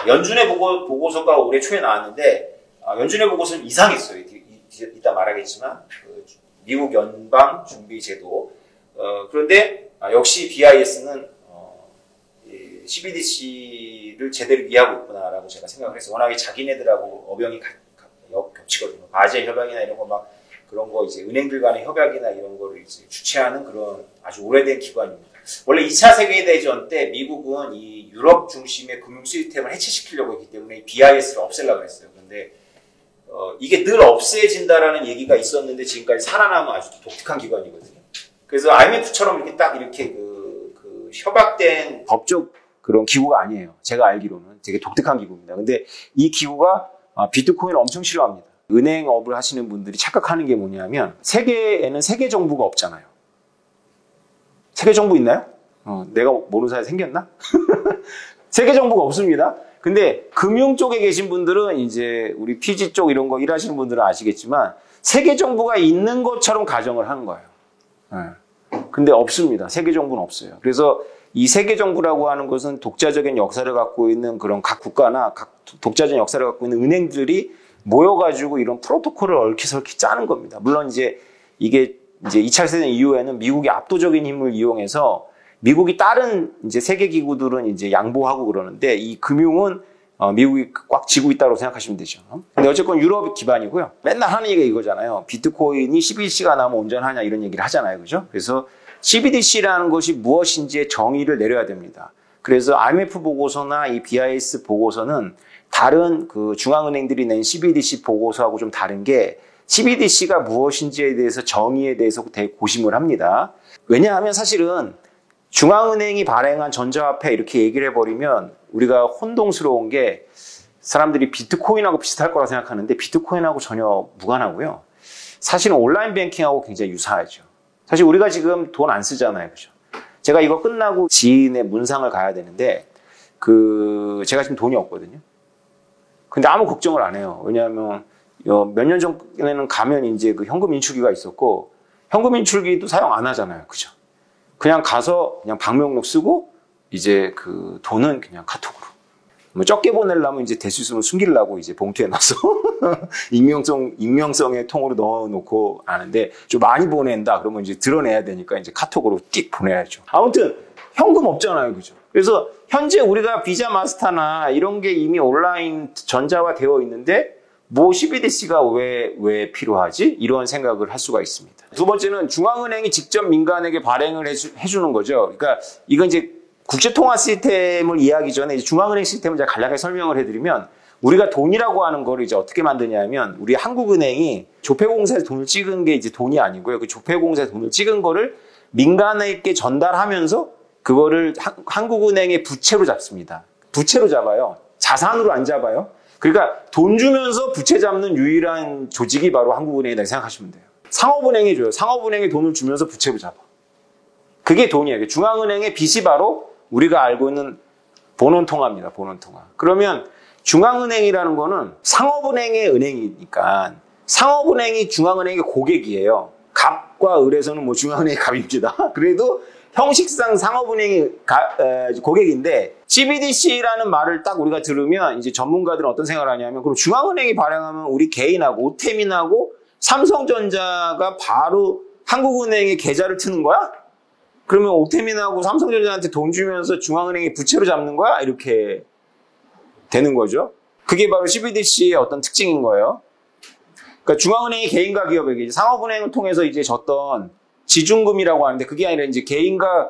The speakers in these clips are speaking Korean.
연준의 보고서가 올해 초에 나왔는데 연준의 보고서는 이상했어요. 이따 말하겠지만 미국 연방준비제도 그런데 역시 BIS는 CBDC를 제대로 이해하고 있구나라고 제가 생각을 했어요. 워낙에 자기네들하고 어병이 겹치거든요. 바젤 협약이나 이런 거 막 그런 거 이제 은행들 간의 협약이나 이런 거를 이제 주최하는 그런 아주 오래된 기관입니다. 원래 2차 세계대전 때 미국은 이 유럽 중심의 금융 시스템을 해체시키려고 했기 때문에 BIS를 없애려고 했어요. 그런데 이게 늘 없애진다라는 얘기가 있었는데 지금까지 살아남은 아주 독특한 기관이거든요. 그래서 IMF처럼 이렇게 딱 이렇게 그 협약된 법적 그런 기구가 아니에요. 제가 알기로는 되게 독특한 기구입니다. 근데 이 기구가 비트코인을 엄청 싫어합니다. 은행업을 하시는 분들이 착각하는 게 뭐냐면 세계에는 세계 정부가 없잖아요. 세계 정부 있나요? 내가 모르는 사이에 생겼나? 세계 정부가 없습니다. 근데 금융 쪽에 계신 분들은 이제 우리 피지 쪽 이런 거 일하시는 분들은 아시겠지만 세계 정부가 있는 것처럼 가정을 하는 거예요. 근데 없습니다. 세계 정부는 없어요. 그래서 이 세계 정부라고 하는 것은 독자적인 역사를 갖고 있는 그런 각 국가나 각 독자적인 역사를 갖고 있는 은행들이 모여가지고 이런 프로토콜을 얽히설키 짜는 겁니다. 물론 이제 이게 이제 2차 세대 이후에는 미국이 압도적인 힘을 이용해서 미국이 다른 이제 세계 기구들은 이제 양보하고 그러는데 이 금융은 미국이 꽉 쥐고 있다고 생각하시면 되죠. 근데 어쨌건 유럽 기반이고요. 맨날 하는 얘기가 이거잖아요. 비트코인이 CBDC가 나오면 온전하냐 이런 얘기를 하잖아요. 그죠? 그래서 CBDC라는 것이 무엇인지의 정의를 내려야 됩니다. 그래서 IMF 보고서나 이 BIS 보고서는 다른 그 중앙은행들이 낸 CBDC 보고서하고 좀 다른 게 CBDC가 무엇인지에 대해서 정의에 대해서 되게 고심을 합니다. 왜냐하면 사실은 중앙은행이 발행한 전자화폐 이렇게 얘기를 해버리면 우리가 혼동스러운 게 사람들이 비트코인하고 비슷할 거라 생각하는데 비트코인하고 전혀 무관하고요. 사실은 온라인 뱅킹하고 굉장히 유사하죠. 사실 우리가 지금 돈 안 쓰잖아요. 그죠? 제가 이거 끝나고 지인의 문상을 가야 되는데 제가 지금 돈이 없거든요. 근데 아무 걱정을 안 해요. 왜냐하면 몇 년 전에는 가면 이제 그 현금 인출기가 있었고 현금 인출기도 사용 안 하잖아요. 그죠? 그냥 가서 그냥 방명록 쓰고 이제 그 돈은 그냥 카톡으로. 뭐 적게 보내려면 이제 될 수 있으면 숨기려고 이제 봉투에 넣어서 익명성의 통으로 넣어놓고 하는데 좀 많이 보낸다 그러면 이제 드러내야 되니까 이제 카톡으로 띡 보내야죠. 아무튼 현금 없잖아요. 그죠? 그래서 현재 우리가 비자 마스터나 이런 게 이미 온라인 전자화 되어 있는데 뭐 CBDC가 왜 필요하지? 이런 생각을 할 수가 있습니다. 두 번째는 중앙은행이 직접 민간에게 발행을 해주는 거죠. 그러니까 이건 이제 국제통화 시스템을 이해하기 전에 중앙은행 시스템을 제가 간략하게 설명을 해드리면 우리가 돈이라고 하는 걸 이제 어떻게 만드냐면 우리 한국은행이 조폐공사에서 돈을 찍은 게 이제 돈이 아니고요. 그 조폐공사에서 돈을 찍은 거를 민간에게 전달하면서 그거를 한국은행의 부채로 잡습니다. 부채로 잡아요. 자산으로 안 잡아요. 그러니까 돈 주면서 부채 잡는 유일한 조직이 바로 한국은행이라고 생각하시면 돼요. 상업은행이 줘요. 상업은행이 돈을 주면서 부채로 잡아. 그게 돈이에요. 중앙은행의 빚이 바로 우리가 알고 있는 본원통화입니다. 본원통화. 그러면 중앙은행이라는 거는 상업은행의 은행이니까 상업은행이 중앙은행의 고객이에요. 갑과 을에서는 뭐 중앙은행이 갑입니다. 그래도 형식상 상업은행이 고객인데 CBDC라는 말을 딱 우리가 들으면 이제 전문가들은 어떤 생각을 하냐면 그럼 중앙은행이 발행하면 우리 개인하고 오태민하고 삼성전자가 바로 한국은행에 계좌를 트는 거야? 그러면 오태민하고 삼성전자한테 돈 주면서 중앙은행이 부채로 잡는 거야? 이렇게 되는 거죠. 그게 바로 CBDC의 어떤 특징인 거예요. 그러니까 중앙은행이 개인과 기업에게 상업은행을 통해서 이제 줬던 지중금이라고 하는데 그게 아니라 이제 개인과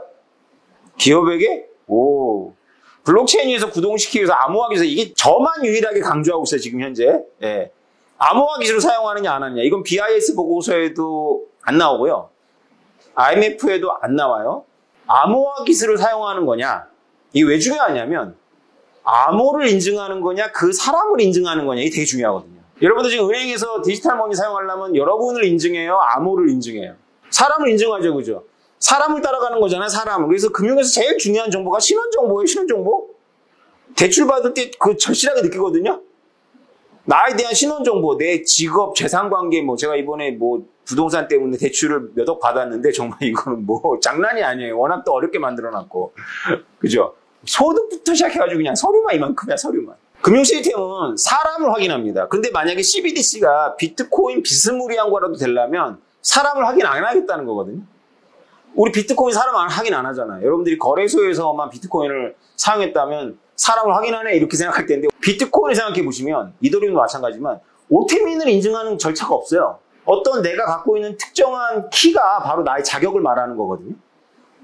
기업에게 블록체인에서 구동시키기 위해서 암호화 기술 이게 저만 유일하게 강조하고 있어요. 지금 현재. 예. 암호화 기술을 사용하느냐 안 하느냐 이건 BIS 보고서에도 안 나오고요. IMF에도 안 나와요. 암호화 기술을 사용하는 거냐 이게 왜 중요하냐면 암호를 인증하는 거냐 그 사람을 인증하는 거냐 이게 되게 중요하거든요. 여러분들 지금 은행에서 디지털 머니 사용하려면 여러분을 인증해요? 암호를 인증해요? 사람을 인증하죠. 그죠? 사람을 따라가는 거잖아요. 사람을. 그래서 금융에서 제일 중요한 정보가 신원정보예요. 신원정보. 대출 받을 때 그거 절실하게 느끼거든요. 나에 대한 신원정보, 내 직업, 재산관계, 뭐 제가 이번에 뭐 부동산 때문에 대출을 몇 억 받았는데 정말 이거는 뭐 장난이 아니에요. 워낙 또 어렵게 만들어놨고. 그죠? 소득부터 시작해가지고 그냥 서류만 이만큼이야. 서류만. 금융 시스템은 사람을 확인합니다. 근데 만약에 CBDC가 비트코인 비스무리한 거라도 되려면 사람을 확인 안 하겠다는 거거든요. 우리 비트코인 사람 확인 안 하잖아요. 여러분들이 거래소에서만 비트코인을 사용했다면 사람을 확인하네 이렇게 생각할 텐데 비트코인을 생각해 보시면 이더리움도 마찬가지지만 오태민을 인증하는 절차가 없어요. 어떤 내가 갖고 있는 특정한 키가 바로 나의 자격을 말하는 거거든요.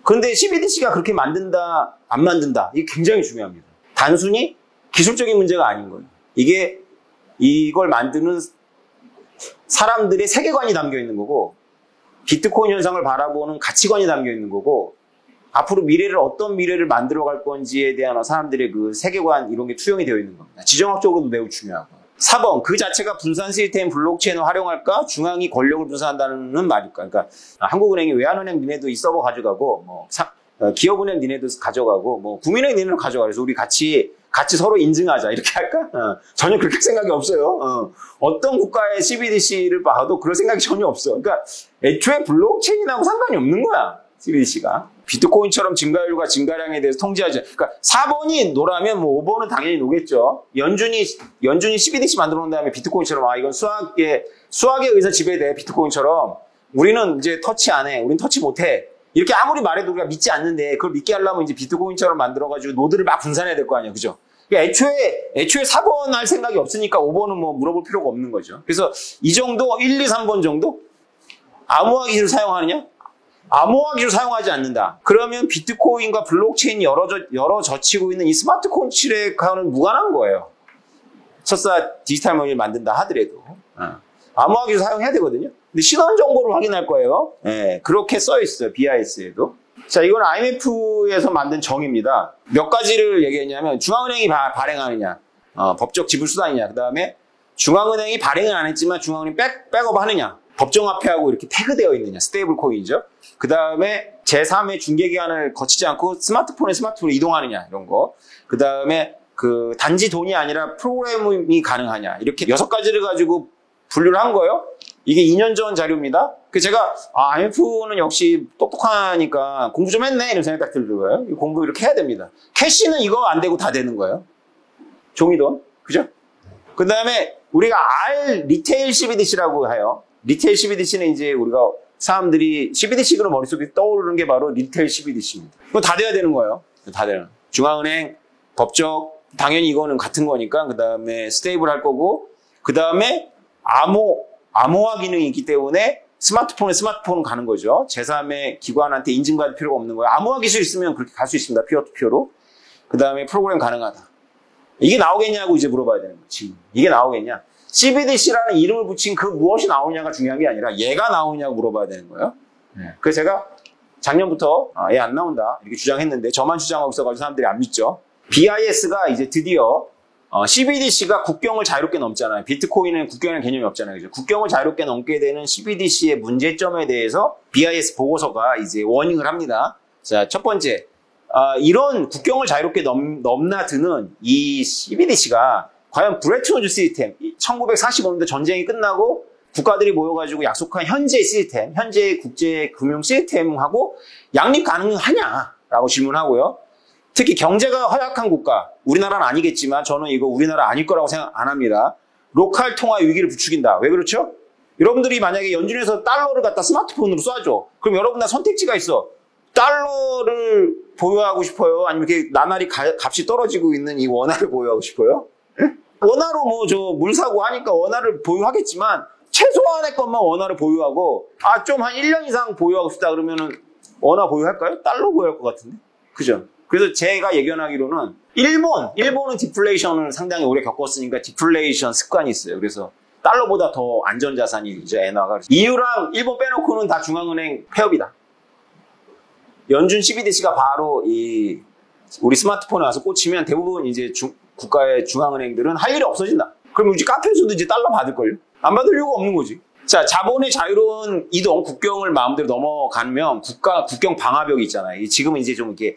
그런데 CBDC가 그렇게 만든다, 안 만든다 이게 굉장히 중요합니다. 단순히 기술적인 문제가 아닌 거예요. 이걸 만드는 사람들의 세계관이 담겨 있는 거고 비트코인 현상을 바라보는 가치관이 담겨 있는 거고 앞으로 어떤 미래를 만들어갈 건지에 대한 사람들의 그 세계관 이런 게 투영이 되어 있는 겁니다. 지정학적으로도 매우 중요하고 4번 그 자체가 분산 시스템 블록체인을 활용할까? 중앙이 권력을 분산한다는 말일까? 그러니까 한국은행이 외환은행 니네도 이 서버 가져가고 기업은행 니네도 가져가고 국민은행 니네도 가져가. 그래서 우리 같이 서로 인증하자 이렇게 할까? 전혀 그렇게 생각이 없어요. 어떤 국가의 CBDC를 봐도 그럴 생각이 전혀 없어. 그러니까 애초에 블록체인하고 상관이 없는 거야. CBDC가. 비트코인처럼 증가율과 증가량에 대해서 통제하지. 그러니까 4번이 노라면 5번은 당연히 노겠죠. 연준이 CBDC 만들어 놓은 다음에 비트코인처럼 이건 수학에 의해서 지배돼. 비트코인처럼 우리는 이제 터치 안 해. 우린 터치 못 해. 이렇게 아무리 말해도 우리가 믿지 않는데 그걸 믿게 하려면 이제 비트코인처럼 만들어가지고 노드를 막 분산해야 될 거 아니야. 그죠? 그러니까 애초에 4번 할 생각이 없으니까 5번은 물어볼 필요가 없는 거죠. 그래서 이 정도 1, 2, 3번 정도? 암호화 기술을 사용하느냐? 암호화 기술을 사용하지 않는다. 그러면 비트코인과 블록체인이 열어젖히고 있는 이 스마트 콘트랙과는 무관한 거예요. 설사 디지털 머니를 만든다 하더라도. 암호화 기술 사용해야 되거든요. 근데 신원 정보를 확인할 거예요. 네, 그렇게 써 있어요. BIS에도. 자, 이건 IMF에서 만든 정의입니다. 몇 가지를 얘기했냐면 중앙은행이 발행하느냐, 법적 지불 수단이냐, 그 다음에 중앙은행이 발행은 안 했지만 중앙은행이 백업 하느냐, 법정화폐하고 이렇게 태그되어 있느냐, 스테이블 코인이죠. 그 다음에 제3의 중개기관을 거치지 않고 스마트폰으로 이동하느냐, 이런 거. 그 다음에 단지 돈이 아니라 프로그램이 가능하냐, 이렇게 6가지를 가지고 분류를 한 거예요. 이게 2년 전 자료입니다. 제가 IMF는 역시 똑똑하니까 공부 좀 했네 이런 생각 딱 들는 거예요. 공부 이렇게 해야 됩니다. 캐시는 이거 안 되고 다 되는 거예요. 종이돈. 그죠? 그 다음에 우리가 리테일 CBDC라고 해요. 리테일 CBDC는 이제 우리가 사람들이 CBDC로 머릿속에 떠오르는 게 바로 리테일 CBDC입니다. 그거 다 돼야 되는 거예요. 다 되는. 중앙은행, 법적, 당연히 이거는 같은 거니까 그 다음에 스테이블 할 거고 그 다음에 암호화 기능이 있기 때문에 스마트폰은 가는 거죠. 제3의 기관한테 인증받을 필요가 없는 거예요. 암호화 기술 있으면 그렇게 갈 수 있습니다. 피어투피어로. 그 다음에 프로그램 가능하다. 이게 나오겠냐고 이제 물어봐야 되는 거지. 이게 나오겠냐. CBDC라는 이름을 붙인 그 무엇이 나오냐가 중요한 게 아니라 얘가 나오냐고 물어봐야 되는 거예요. 그래서 제가 작년부터 얘 안 나온다 이렇게 주장했는데 저만 주장하고 있어가지고 사람들이 안 믿죠. BIS가 이제 드디어 CBDC가 국경을 자유롭게 넘잖아요. 비트코인은 국경이라는 개념이 없잖아요. 그죠? 국경을 자유롭게 넘게 되는 CBDC의 문제점에 대해서 BIS 보고서가 이제 워닝을 합니다. 자, 첫 번째. 이런 국경을 자유롭게 넘나드는 이 CBDC가 과연 브레튼 우드 시스템, 1945년도 전쟁이 끝나고 국가들이 모여가지고 약속한 현재 시스템, 현재 국제 금융 시스템하고 양립 가능하냐라고 질문하고요. 특히 경제가 허약한 국가, 우리나라는 아니겠지만 저는 이거 우리나라 아닐 거라고 생각 안 합니다. 로컬 통화 위기를 부추긴다. 왜 그렇죠? 여러분들이 만약에 연준에서 달러를 갖다 스마트폰으로 쏴줘. 그럼 여러분 다 선택지가 있어. 달러를 보유하고 싶어요? 아니면 이렇게 나날이 값이 떨어지고 있는 이 원화를 보유하고 싶어요? 원화로 물 사고 하니까 원화를 보유하겠지만 최소한의 것만 원화를 보유하고 좀 한 1년 이상 보유하고 싶다 그러면은 원화 보유할까요? 달러 보유할 것 같은데. 그죠? 그래서 제가 예견하기로는 일본은 디플레이션을 상당히 오래 겪었으니까 디플레이션 습관이 있어요. 그래서 달러보다 더 안전자산이죠, 엔화가. EU랑 일본 빼놓고는 다 중앙은행 폐업이다. 연준 CBDC가 바로 우리 스마트폰에 와서 꽂히면 대부분 이제 국가의 중앙은행들은 할 일이 없어진다. 그럼 이제 카페에서도 이제 달러 받을걸요? 안 받을 이유가 없는 거지. 자, 자본의 자유로운 이동, 국경을 마음대로 넘어가면 국경 방화벽이 있잖아요. 지금은 이제 좀 이렇게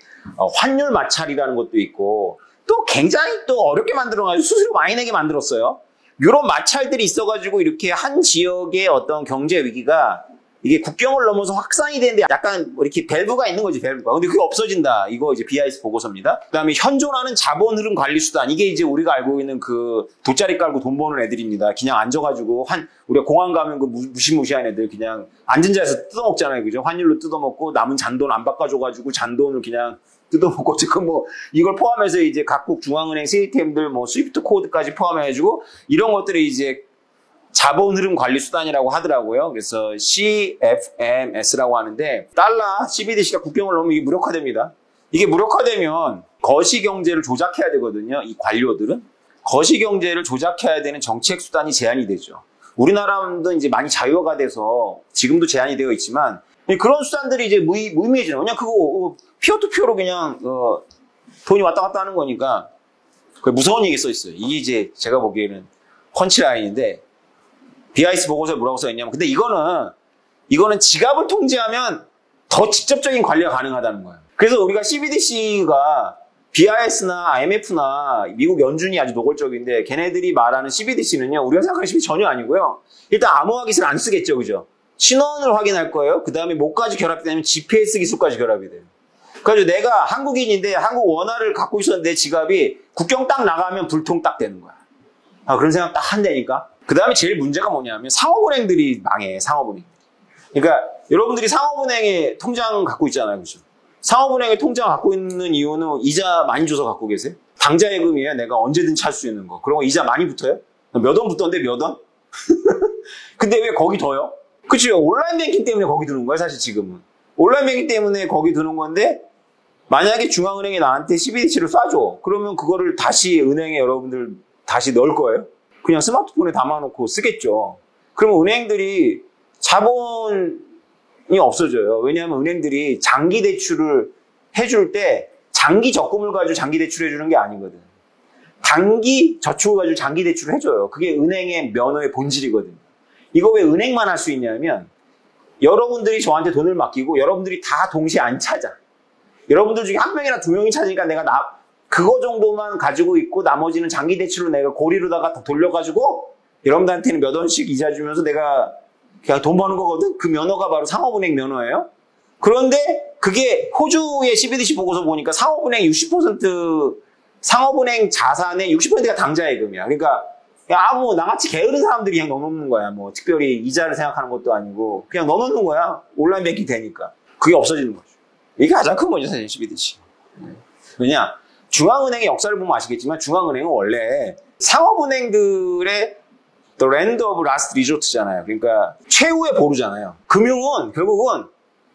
환율 마찰이라는 것도 있고 또 굉장히 또 어렵게 만들어가지고 수수료 많이 내게 만들었어요. 이런 마찰들이 있어가지고 이렇게 한 지역의 어떤 경제 위기가 이게 국경을 넘어서 확산이 되는데 약간 뭐 이렇게 밸브가 있는 거지, 밸브가. 근데 그게 없어진다. 이거 이제 BIS 보고서입니다. 그 다음에 현존하는 자본 흐름 관리 수단. 이게 이제 우리가 알고 있는 그 돗자리 깔고 돈 버는 애들입니다. 그냥 앉아가지고 우리가 공항 가면 그 무시무시한 애들 그냥 앉은 자리에서 뜯어먹잖아요. 그죠? 환율로 뜯어먹고 남은 잔돈 안 바꿔줘가지고 잔돈을 그냥 뜯어먹고 지금 뭐 이걸 포함해서 이제 각국 중앙은행 시스템들 뭐 스위프트 코드까지 포함해가지고 이런 것들이 이제 자본 흐름 관리 수단이라고 하더라고요. 그래서 CFMS라고 하는데 달러 CBDC가 국경을 넘으면 이게 무력화됩니다. 이게 무력화되면 거시경제를 조작해야 되거든요. 이 관료들은 거시경제를 조작해야 되는 정책 수단이 제한이 되죠. 우리나라도 이제 많이 자유화가 돼서 지금도 제한이 되어 있지만 그런 수단들이 이제 무의미해지는 그냥 그거 피어투피어로 그냥 돈이 왔다 갔다 하는 거니까 무서운 얘기 써 있어요. 이게 이제 제가 보기에는 펀치라인인데 BIS 보고서에 뭐라고 써 있냐면 근데 이거는 지갑을 통제하면 더 직접적인 관리가 가능하다는 거예요. 그래서 우리가 CBDC가 BIS나 IMF나 미국 연준이 아주 노골적인데 걔네들이 말하는 CBDC는요. 우리가 생각하는 CBDC 전혀 아니고요. 일단 암호화 기술 안 쓰겠죠. 그죠? 신원을 확인할 거예요. 그 다음에 뭐까지 결합이 되냐면 GPS 기술까지 결합이 돼요. 그래서 내가 한국인인데 한국 원화를 갖고 있었는데 지갑이 국경 딱 나가면 불통 딱 되는 거야. 그런 생각 딱 한다니까. 그 다음에 제일 문제가 뭐냐면 상업은행들이 망해. 상업은행. 그러니까 여러분들이 상업은행에 통장 갖고 있잖아요. 그죠? 상업은행에 통장 갖고 있는 이유는 이자 많이 줘서 갖고 계세요? 당좌예금이에요. 내가 언제든 찰 수 있는 거. 그런 거 이자 많이 붙어요? 몇 원 붙던데 몇 원? 근데 왜 거기 둬요? 그치요? 온라인 뱅킹 때문에 거기 두는 거예요. 사실 지금은. 온라인 뱅킹 때문에 거기 두는 건데 만약에 중앙은행이 나한테 CBDC를 쏴줘. 그러면 그거를 다시 은행에 여러분들 다시 넣을 거예요? 그냥 스마트폰에 담아놓고 쓰겠죠. 그러면 은행들이 자본이 없어져요. 왜냐하면 은행들이 장기 대출을 해줄 때 장기 적금을 가지고 장기 대출을 해주는 게 아니거든. 단기 저축을 가지고 장기 대출을 해줘요. 그게 은행의 면허의 본질이거든요. 이거 왜 은행만 할 수 있냐면 여러분들이 저한테 돈을 맡기고 여러분들이 다 동시에 안 찾아. 여러분들 중에 한 명이나 두 명이 찾으니까 내가 그거 정도만 가지고 있고 나머지는 장기 대출로 내가 고리로다가 다 돌려가지고 여러분들한테는 몇 원씩 이자 주면서 내가 그냥 돈 버는 거거든? 그 면허가 바로 상업은행 면허예요. 그런데 그게 호주의 CBDC 보고서 보니까 상업은행 60% 상업은행 자산의 60%가 당좌예금이야. 그러니까 나같이 게으른 사람들이 그냥 넣어놓는 거야. 뭐 특별히 이자를 생각하는 것도 아니고 그냥 넣어놓는 거야. 온라인 뱅킹 되니까. 그게 없어지는 거죠. 이게 가장 큰 문제죠, 사실 CBDC. 왜냐? 중앙은행의 역사를 보면 아시겠지만 중앙은행은 원래 상업은행들의 The Land of Last Resort잖아요. 그러니까 최후의 보루잖아요. 금융은 결국은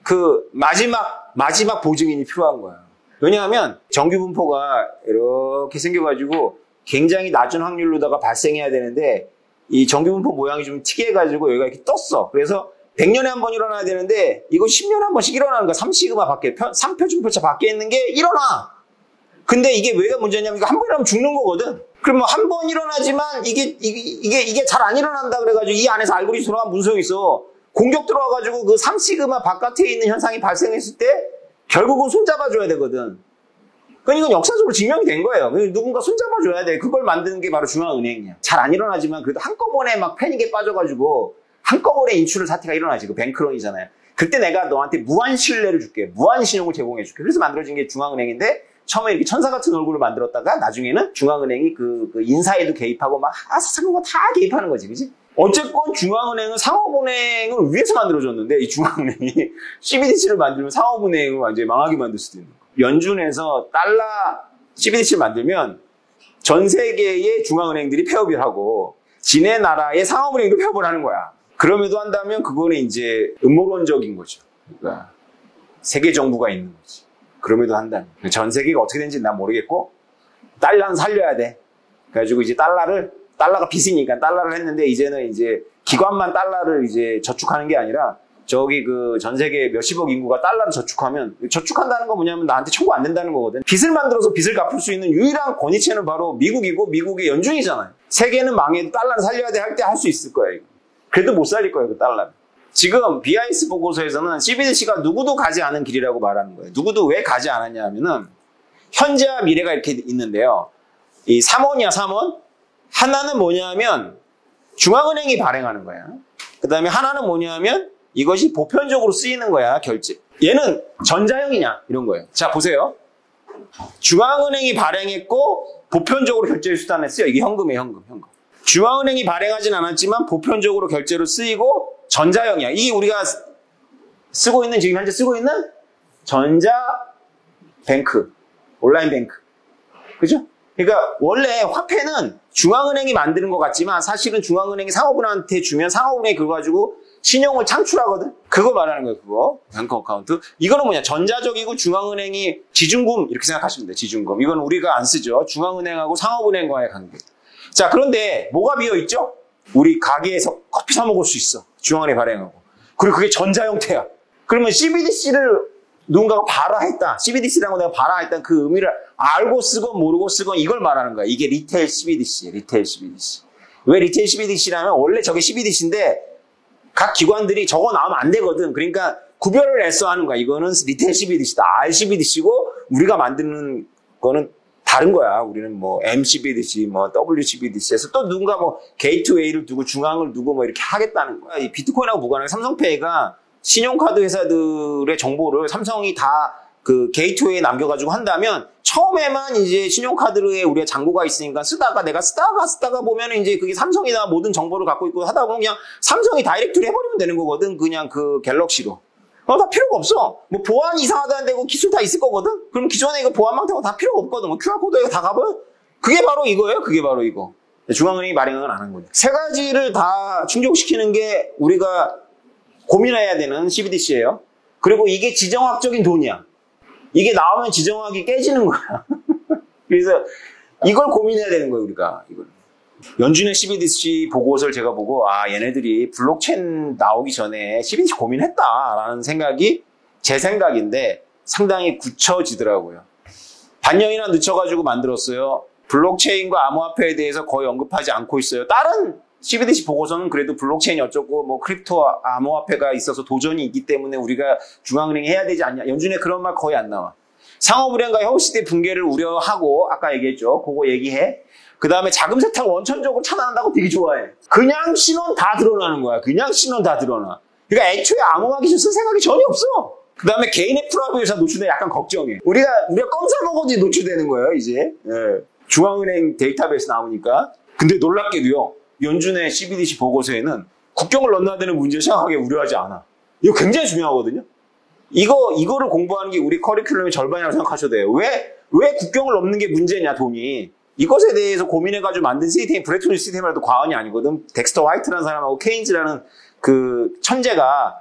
그 마지막 보증인이 필요한 거예요. 왜냐하면 정규 분포가 이렇게 생겨가지고 굉장히 낮은 확률로다가 발생해야 되는데 이 정규 분포 모양이 좀 특이해가지고 여기가 이렇게 떴어. 그래서 100년에 한 번 일어나야 되는데 이거 10년에 한 번씩 일어나는 거야. 3시그마 밖에 3표준표차 밖에 있는 게 일어나. 근데 이게 왜가 문제냐면 이거 한 번 일어나면 죽는 거거든. 그러면 한 번 일어나지만 이게 잘 안 일어난다 그래가지고 이 안에서 알고리즘 돌아간 문서가 있어. 공격 들어와가지고 그 3시그마 바깥에 있는 현상이 발생했을 때 결국은 손잡아줘야 되거든. 그러니까 이건 역사적으로 증명이 된 거예요. 누군가 손잡아줘야 돼. 그걸 만드는 게 바로 중앙은행이야. 잘 안 일어나지만 그래도 한꺼번에 막 패닉에 빠져가지고 한꺼번에 인출 사태가 일어나지. 그 뱅크런이잖아요. 그때 내가 너한테 무한 신뢰를 줄게. 무한 신용을 제공해줄게. 그래서 만들어진 게 중앙은행인데 처음에 이렇게 천사 같은 얼굴을 만들었다가 나중에는 중앙은행이 그 인사에도 개입하고 막 사사건 거 다 개입하는 거지, 그지? 어쨌건 중앙은행은 상업은행을 위해서 만들어졌는데 이 중앙은행이 CBDC를 만들면 상업은행을 완전히 망하게 만들 수도 있는 거야. 연준에서 달러 CBDC를 만들면 전 세계의 중앙은행들이 폐업을 하고 지네 나라의 상업은행도 폐업을 하는 거야. 그럼에도 한다면 그거는 이제 음모론적인 거죠. 그러니까 세계 정부가 있는 거지. 그럼에도 한다면. 전 세계가 어떻게 되는지 난 모르겠고, 달러는 살려야 돼. 그래가지고 이제 달러가 빚이니까 달러를 했는데, 이제는 이제 기관만 달러를 이제 저축하는 게 아니라, 저기 그 전 세계 몇십억 인구가 달러를 저축하면, 저축한다는 건 뭐냐면 나한테 청구 안 된다는 거거든. 빚을 만들어서 빚을 갚을 수 있는 유일한 권위체는 바로 미국이고, 미국의 연준이잖아요. 세계는 망해도 달러를 살려야 돼 할 때 할 수 있을 거야, 이거. 그래도 못 살릴 거예요, 그 달러는. 지금 BIS 보고서에서는 CBDC가 누구도 가지 않은 길이라고 말하는 거예요. 누구도 왜 가지 않았냐 하면은 현재와 미래가 이렇게 있는데요. 이 3원이야, 3원. 하나는 뭐냐 하면 중앙은행이 발행하는 거야. 그 다음에 하나는 뭐냐 하면 이것이 보편적으로 쓰이는 거야, 결제. 얘는 전자형이냐? 이런 거예요. 자, 보세요. 중앙은행이 발행했고 보편적으로 결제 수단에 쓰여. 이게 현금이에요, 현금. 중앙은행이 발행하진 않았지만 보편적으로 결제로 쓰이고 전자형이야. 이게 우리가 쓰고 있는, 지금 현재 쓰고 있는 전자뱅크, 온라인 뱅크. 그죠? 그러니까 원래 화폐는 중앙은행이 만드는 것 같지만 사실은 중앙은행이 상업은행한테 주면 상업은행이 그거 가지고 신용을 창출하거든? 그거 말하는 거예요, 그거. 뱅크 어카운트. 이거는 뭐냐? 전자적이고 중앙은행이 지중금, 이렇게 생각하시면 돼요, 지중금. 이건 우리가 안 쓰죠. 중앙은행하고 상업은행과의 관계. 자, 그런데 뭐가 비어있죠? 우리 가게에서 커피 사 먹을 수 있어. 중앙은행 발행하고. 그리고 그게 전자 형태야. 그러면 CBDC를 누군가가 발화했다. CBDC라고 내가 발화했다는 그 의미를 알고 쓰건 모르고 쓰건 이걸 말하는 거야. 이게 리테일 CBDC, 리테일 CBDC. 왜 리테일 CBDC라면 원래 저게 CBDC인데 각 기관들이 저거 나오면 안 되거든. 그러니까 구별을 해서 하는 거야. 이거는 리테일 CBDC다. RCBDC고 우리가 만드는 거는 다른 거야. 우리는 뭐 MCBDC, 뭐 WCBDC에서 또 누군가 뭐 게이트웨이를 두고 중앙을 두고 뭐 이렇게 하겠다는 거야. 이 비트코인하고 무관하게 삼성페이가 신용카드 회사들의 정보를 삼성이 다 그 게이트웨이에 남겨가지고 한다면 처음에만 이제 신용카드에 우리가 잔고가 있으니까 내가 쓰다가 보면 이제 그게 삼성이나 모든 정보를 갖고 있고 하다 보면 그냥 삼성이 다이렉트로 해버리면 되는 거거든. 그냥 그 갤럭시로. 다 필요가 없어. 뭐 보안 이상하다는데 그 기술 다 있을 거거든. 그럼 기존에 이거 보안 망태가 다 필요가 없거든. 뭐 QR코드에 다 가버려. 그게 바로 이거예요. 그게 바로 이거. 중앙은행이 발행은 안 한 거죠. 세 가지를 다 충족시키는 게 우리가 고민해야 되는 CBDC예요. 그리고 이게 지정학적인 돈이야. 이게 나오면 지정학이 깨지는 거야. 그래서 이걸 고민해야 되는 거예요, 우리가. 이걸. 연준의 CBDC 보고서를 제가 보고 얘네들이 블록체인 나오기 전에 CBDC 고민했다라는 생각이 제 생각인데 상당히 굳혀지더라고요. 반년이나 늦춰가지고 만들었어요. 블록체인과 암호화폐에 대해서 거의 언급하지 않고 있어요. 다른 CBDC 보고서는 그래도 블록체인이 어쩌고 뭐 크립토 암호화폐가 있어서 도전이 있기 때문에 우리가 중앙은행이 해야 되지 않냐. 연준에 그런 말 거의 안 나와. 상업은행과 혁신시대 붕괴를 우려하고 아까 얘기했죠. 그거 얘기해. 그 다음에 자금 세탁 원천적으로 차단한다고 되게 좋아해. 그냥 신원 다 드러나는 거야. 그냥 신원 다 드러나. 그러니까 애초에 암호화 기술 쓸 생각이 전혀 없어. 그 다음에 개인의 프라이버시가 노출돼 약간 걱정해. 우리가 껌 싸먹어도 노출되는 거예요, 이제. 예. 중앙은행 데이터베이스 나오니까. 근데 놀랍게도요, 연준의 CBDC 보고서에는 국경을 넘나드는 문제를 심각하게 우려하지 않아. 이거 굉장히 중요하거든요. 이거를 공부하는 게 우리 커리큘럼의 절반이라고 생각하셔도 돼요. 왜 국경을 넘는 게 문제냐, 돈이. 이것에 대해서 고민해가지고 만든 시스템이 브레튼 우드 시스템이라도 과언이 아니거든. 덱스터 화이트라는 사람하고 케인즈라는 그 천재가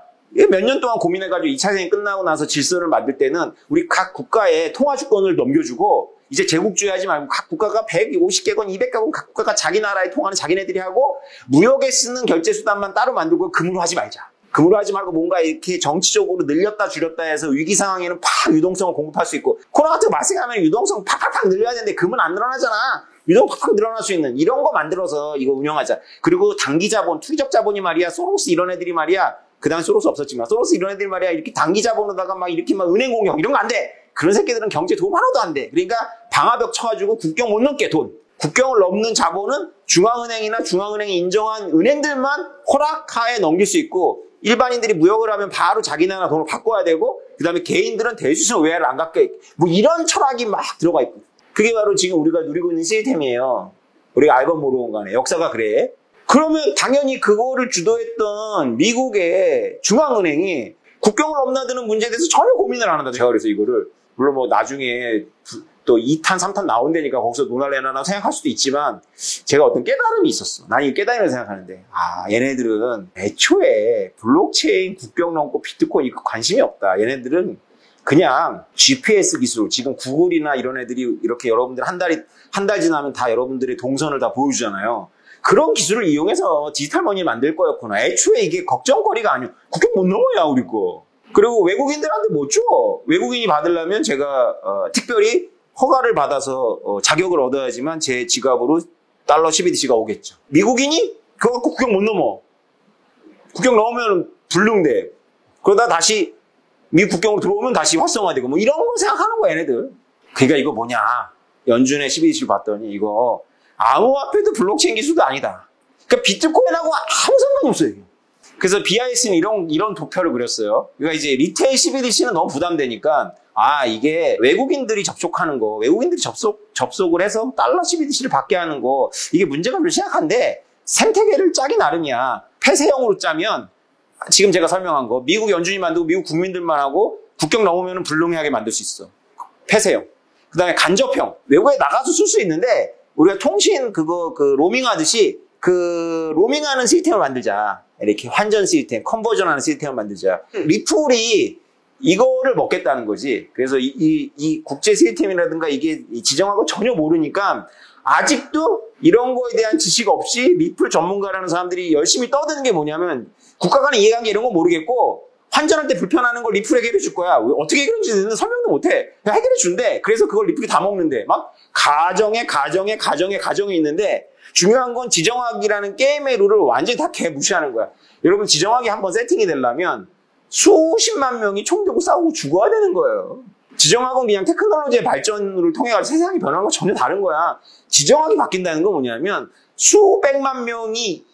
몇 년 동안 고민해가지고 2차 대전이 끝나고 나서 질서를 만들 때는 우리 각 국가에 통화 주권을 넘겨주고 이제 제국주의 하지 말고 각 국가가 150개국, 200개국 각 국가가 자기 나라의 통화는 자기네들이 하고 무역에 쓰는 결제 수단만 따로 만들고 금으로 하지 말자. 금으로 하지 말고 뭔가 이렇게 정치적으로 늘렸다 줄였다 해서 위기 상황에는 팍 유동성을 공급할 수 있고 코로나 같은 거 발생하면 유동성 팍팍팍 늘려야 되는데 금은 안 늘어나잖아. 유동 팍팍 늘어날 수 있는 이런 거 만들어서 이거 운영하자. 그리고 단기 자본, 투기적 자본이 말이야. 소로스 이런 애들이 말이야. 그 다음 소로스 없었지만 소로스 이런 애들이 말이야. 이렇게 단기 자본으로다가 막 이렇게 막 은행 공격 이런 거 안 돼. 그런 새끼들은 경제 도움 하나도 안 돼. 그러니까 방화벽 쳐가지고 국경 못 넘게 돈. 국경을 넘는 자본은 중앙은행이나 중앙은행이 인정한 은행들만 허락하에 넘길 수 있고 일반인들이 무역을 하면 바로 자기 나라 돈을 바꿔야 되고 그 다음에 개인들은 대수성 외화를 안 갖게 뭐 이런 철학이 막 들어가 있고 그게 바로 지금 우리가 누리고 있는 시스템이에요. 우리가 알건 모르건 간에 역사가 그래. 그러면 당연히 그거를 주도했던 미국의 중앙은행이 국경을 넘나드는 문제에 대해서 전혀 고민을 안 한다. 제가 그래서 이거를 물론 뭐 나중에 또 2탄, 3탄 나온다니까 거기서 논할래나 생각할 수도 있지만 제가 어떤 깨달음이 있었어. 난 이 깨달음을 생각하는데 얘네들은 애초에 블록체인 국경 넘고 비트코인 이거 관심이 없다. 얘네들은 그냥 GPS 기술 지금 구글이나 이런 애들이 이렇게 여러분들 한 달 지나면 다 여러분들의 동선을 다 보여주잖아요. 그런 기술을 이용해서 디지털 머니 만들 거였구나. 애초에 이게 걱정거리가 아니야. 국경 못 넘어야 우리 거. 그리고 외국인들한테 못 줘. 외국인이 받으려면 제가 특별히 허가를 받아서 자격을 얻어야지만 제 지갑으로 달러 CBDC가 오겠죠. 미국인이 그거 갖고 국경 못 넘어. 국경 넘으면 불능돼. 그러다 다시 미국 국경으로 들어오면 다시 활성화되고 뭐 이런 거 생각하는 거야 얘네들. 그러니까 이거 뭐냐. 연준의 CBDC를 봤더니 이거 암호화폐도 블록체인 기술도 아니다. 그러니까 비트코인하고 아무 상관이 없어요. 그래서 BIS는 이런 도표를 그렸어요. 그러니까 이제 리테일 CBDC는 너무 부담되니까, 이게 외국인들이 접촉하는 거, 외국인들이 접속을 해서 달러 CBDC를 받게 하는 거, 이게 문제가 좀 심각한데, 생태계를 짜기 나름이야. 폐쇄형으로 짜면, 지금 제가 설명한 거, 미국 연준이 만들고 미국 국민들만 하고, 국경 넘으면 불능하게 만들 수 있어. 폐쇄형. 그 다음에 간접형. 외국에 나가서 쓸 수 있는데, 우리가 통신 로밍 하듯이, 로밍하는 시스템을 만들자. 이렇게 환전 시스템, 컨버전하는 시스템을 만들자. 리플이 이거를 먹겠다는 거지. 그래서 이 국제 시스템이라든가 이게 지정하고 전혀 모르니까 아직도 이런 거에 대한 지식 없이 리플 전문가라는 사람들이 열심히 떠드는 게 뭐냐면 국가 간의 이해관계 이런 거 모르겠고 환전할 때 불편하는 걸 리플 해결해 줄 거야. 어떻게 해결해주는지는 설명도 못해. 그냥 해결해 준대. 그래서 그걸 리플이 다 먹는데 막 가정에 있는데 중요한 건 지정학이라는 게임의 룰을 완전히 다 무시하는 거야. 여러분 지정학이 한번 세팅이 되려면 수십만 명이 총 들고 싸우고 죽어야 되는 거예요. 지정학은 그냥 테크놀로지의 발전을 통해 세상이 변하는 건 전혀 다른 거야. 지정학이 바뀐다는 건 뭐냐면 수백만 명이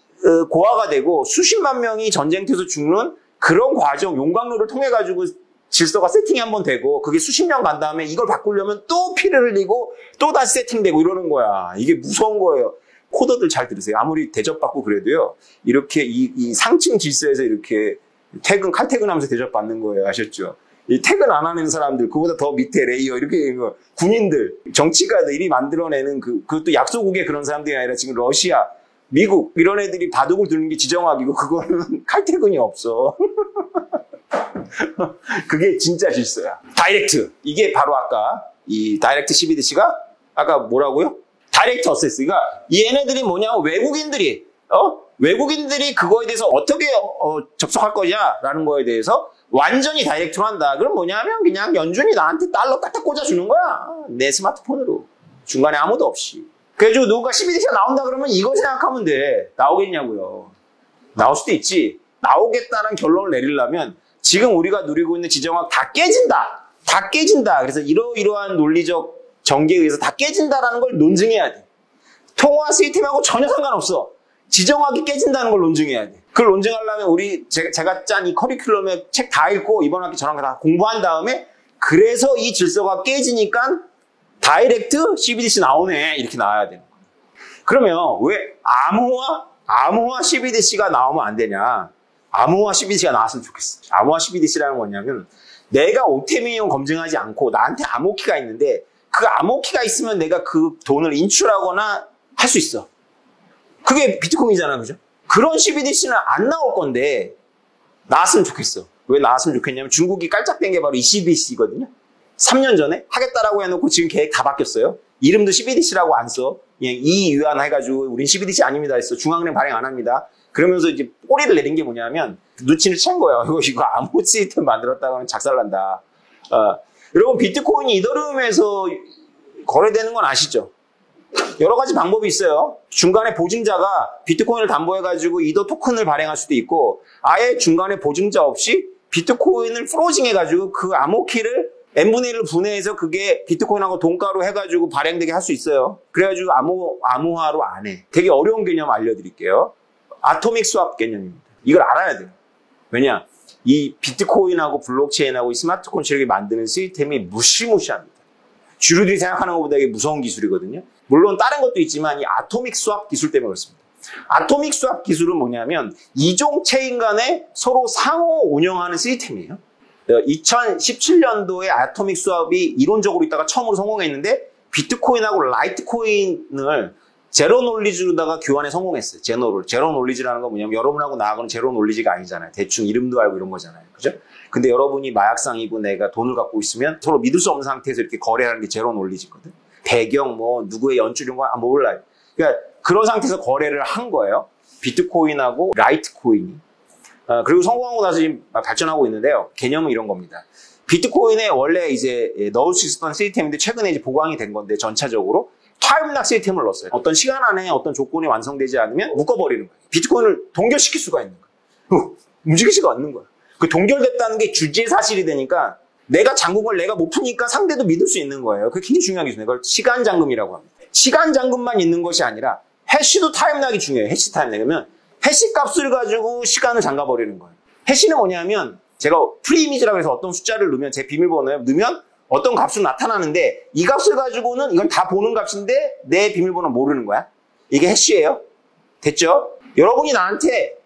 고아가 되고 수십만 명이 전쟁터에서 죽는 그런 과정, 용광로를 통해 가지고 질서가 세팅이 한번 되고 그게 수십 년 간 다음에 이걸 바꾸려면 또 피를 흘리고 또 다시 세팅되고 이러는 거야. 이게 무서운 거예요. 코더들 잘 들으세요. 아무리 대접받고 그래도요. 이렇게 이 상층 질서에서 이렇게 칼퇴근하면서 대접받는 거예요. 아셨죠? 이 퇴근 안 하는 사람들, 그보다 더 밑에 레이어, 이렇게 군인들, 정치가들이 만들어내는 그것도 약소국의 그런 사람들이 아니라 지금 러시아, 미국, 이런 애들이 바둑을 두는 게 지정학이고, 그거는 칼퇴근이 없어. 그게 진짜 질서야. 다이렉트. 이게 바로 아까, 이 다이렉트 CBDC가, 아까 뭐라고요? 다이렉트 어세스. 그러니까 얘네들이 뭐냐면 외국인들이 그거에 대해서 어떻게 접속할 거냐라는 거에 대해서 완전히 다이렉트로 한다. 그럼 뭐냐면 그냥 연준이 나한테 달러 딱딱 꽂아주는 거야. 내 스마트폰으로. 중간에 아무도 없이. 그래가지고 누군가 CBDC가 나온다 그러면 이거 생각하면 돼. 나오겠냐고요. 나올 수도 있지. 나오겠다는 결론을 내리려면 지금 우리가 누리고 있는 지정학 다 깨진다. 다 깨진다. 그래서 이러이러한 논리적 전개에 의해서 다 깨진다라는 걸 논증해야 돼. 통화 시스템하고 전혀 상관없어. 지정학이 깨진다는 걸 논증해야 돼. 그걸 논증하려면 제가 짠 이 커리큘럼에 책 다 읽고 이번 학기 저랑 다 공부한 다음에 그래서 이 질서가 깨지니까 다이렉트 CBDC 나오네. 이렇게 나와야 되는 거야. 그러면 왜 암호화 CBDC가 나오면 안 되냐. 암호화 CBDC가 나왔으면 좋겠어. 암호화 CBDC라는 건 뭐냐면 내가 오테미용 검증하지 않고 나한테 암호키가 있는데 그 암호키가 있으면 내가 그 돈을 인출하거나 할 수 있어. 그게 비트코인이잖아, 그죠? 그런 CBDC는 안 나올 건데 나왔으면 좋겠어. 왜 나왔으면 좋겠냐면 중국이 깔짝댄 게 바로 이 CBDC거든요. 3년 전에 하겠다라고 해놓고 지금 계획 다 바뀌었어요. 이름도 CBDC라고 안 써. 그냥 이유안 해가지고 우린 CBDC 아닙니다 했어. 중앙은행 발행 안 합니다. 그러면서 이제 꼬리를 내린 게 뭐냐면 눈치를 챈 거예요. 이거 암호 시스템 만들었다고 하면 작살난다. 여러분 비트코인이 이더리움에서 거래되는 건 아시죠? 여러 가지 방법이 있어요. 중간에 보증자가 비트코인을 담보해가지고 이더 토큰을 발행할 수도 있고 아예 중간에 보증자 없이 비트코인을 프로징해가지고 그 암호키를 n분의 1로 분해해서 그게 비트코인하고 동가로 해가지고 발행되게 할 수 있어요. 그래가지고 암호화로 안 해. 되게 어려운 개념 알려드릴게요. 아토믹 스왑 개념입니다. 이걸 알아야 돼요. 왜냐? 이 비트코인하고 블록체인하고 이 스마트 컨트롤을 만드는 시스템이 무시무시합니다. 주류들이 생각하는 것보다 이게 무서운 기술이거든요. 물론 다른 것도 있지만 이 아토믹 스왑 기술 때문에 그렇습니다. 아토믹 스왑 기술은 뭐냐면 이종체인 간에 서로 상호 운영하는 시스템이에요. 2017년도에 아토믹 스왑이 이론적으로 있다가 처음으로 성공했는데 비트코인하고 라이트코인을 제로 논리지로다가 교환에 성공했어요. 제로 논리지라는 건 뭐냐면 여러분하고 나하고는 제로 논리지가 아니잖아요. 대충 이름도 알고 이런 거잖아요. 그죠? 근데 여러분이 마약상이고 내가 돈을 갖고 있으면 서로 믿을 수 없는 상태에서 이렇게 거래하는 게 제로 논리지거든. 배경 누구의 연출 이런 거 몰라요. 그러니까 그런 상태에서 거래를 한 거예요. 비트코인하고 라이트코인이. 그리고 성공하고 나서 지금 발전하고 있는데요. 개념은 이런 겁니다. 비트코인에 원래 이제 넣을 수 있었던 시스템인데 최근에 이제 보강이 된 건데 전차적으로 타임락 시스템을 넣었어요. 어떤 시간 안에 어떤 조건이 완성되지 않으면 묶어버리는 거예요. 비트코인을 동결시킬 수가 있는 거예요. 움직이지가 않는 거예요. 그 동결됐다는 게 주지의 사실이 되니까 내가 잠금을 내가 못 푸니까 상대도 믿을 수 있는 거예요. 그게 굉장히 중요한 기준이에요. 그걸 시간 잠금이라고 합니다. 시간 잠금만 있는 것이 아니라 해시도 타임락이 중요해요. 해시 타임락. 그러면 해시 값을 가지고 시간을 잠가버리는 거예요. 해시는 뭐냐면 제가 프리이미지라고 해서 어떤 숫자를 넣으면 제 비밀번호에 넣으면 어떤 값으로 나타나는데 이 값을 가지고는 이건 다 보는 값인데 내 비밀번호 모르는 거야. 이게 해시예요. 됐죠? 여러분이 나한테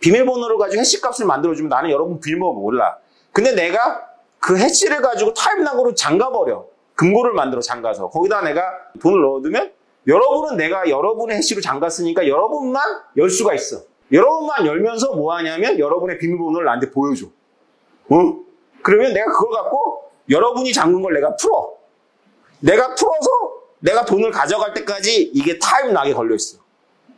비밀번호를 가지고 해시 값을 만들어주면 나는 여러분 비밀번호 몰라. 근데 내가 그 해시를 가지고 타임락으로 잠가버려. 금고를 만들어 잠가서. 거기다 내가 돈을 넣어두면 여러분은 내가 여러분의 해시로 잠갔으니까 여러분만 열 수가 있어. 여러분만 열면서 뭐 하냐면 여러분의 비밀번호를 나한테 보여줘. 그러면 내가 그걸 갖고 여러분이 잠근 걸 내가 풀어. 내가 풀어서 내가 돈을 가져갈 때까지 이게 타임락에 걸려있어.